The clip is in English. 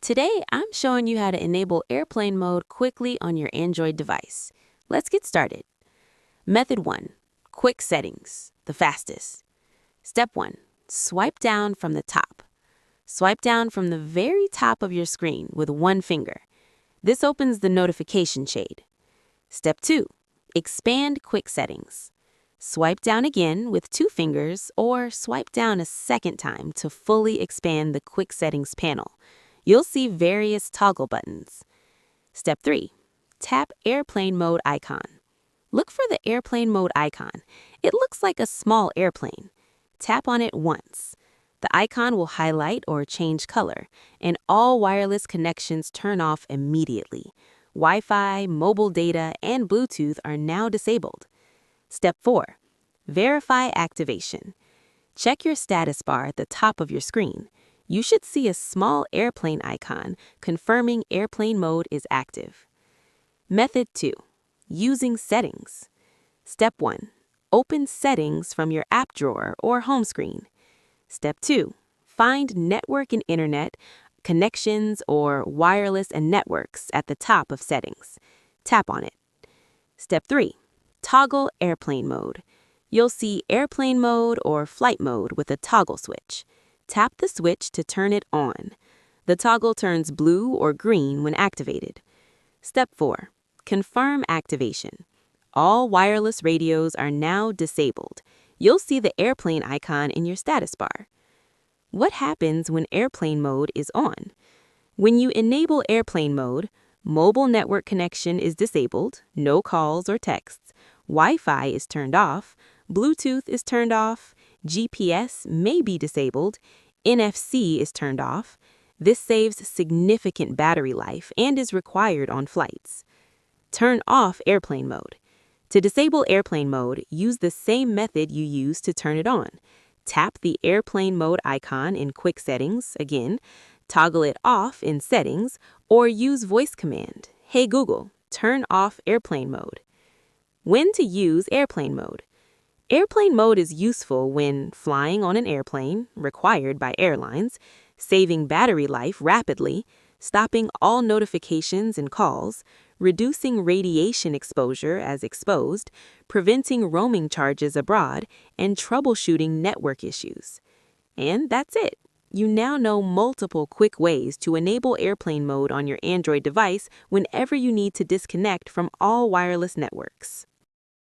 Today, I'm showing you how to enable airplane mode quickly on your Android device. Let's get started. Method 1. Quick settings, the fastest. Step 1. Swipe down from the top. Swipe down from the very top of your screen with one finger. This opens the notification shade. Step 2. Expand quick settings. Swipe down again with two fingers or swipe down a second time to fully expand the quick settings panel. You'll see various toggle buttons. Step 3. Tap airplane mode icon. Look for the airplane mode icon. It looks like a small airplane. Tap on it once. The icon will highlight or change color, and all wireless connections turn off immediately. Wi-Fi, mobile data, and Bluetooth are now disabled. Step 4. Verify activation. Check your status bar at the top of your screen. You should see a small airplane icon confirming airplane mode is active. Method 2. Using settings. Step 1. Open settings from your app drawer or home screen. Step 2. Find network and internet, connections, or wireless and networks at the top of settings. Tap on it. Step 3. Toggle airplane mode. You'll see airplane mode or flight mode with a toggle switch. Tap the switch to turn it on. The toggle turns blue or green when activated. Step 4. Confirm activation. All wireless radios are now disabled. You'll see the airplane icon in your status bar. What happens when airplane mode is on? When you enable airplane mode, mobile network connection is disabled, no calls or texts, Wi-Fi is turned off, Bluetooth is turned off, GPS may be disabled, NFC is turned off. This saves significant battery life and is required on flights. Turn off airplane mode. To disable airplane mode, use the same method you used to turn it on. Tap the airplane mode icon in quick settings again, toggle it off in settings, or use voice command, "Hey Google, turn off airplane mode." When to use airplane mode? Airplane mode is useful when flying on an airplane, required by airlines, saving battery life rapidly, stopping all notifications and calls, reducing radiation exposure as exposed, preventing roaming charges abroad, and troubleshooting network issues. And that's it. You now know multiple quick ways to enable airplane mode on your Android device whenever you need to disconnect from all wireless networks.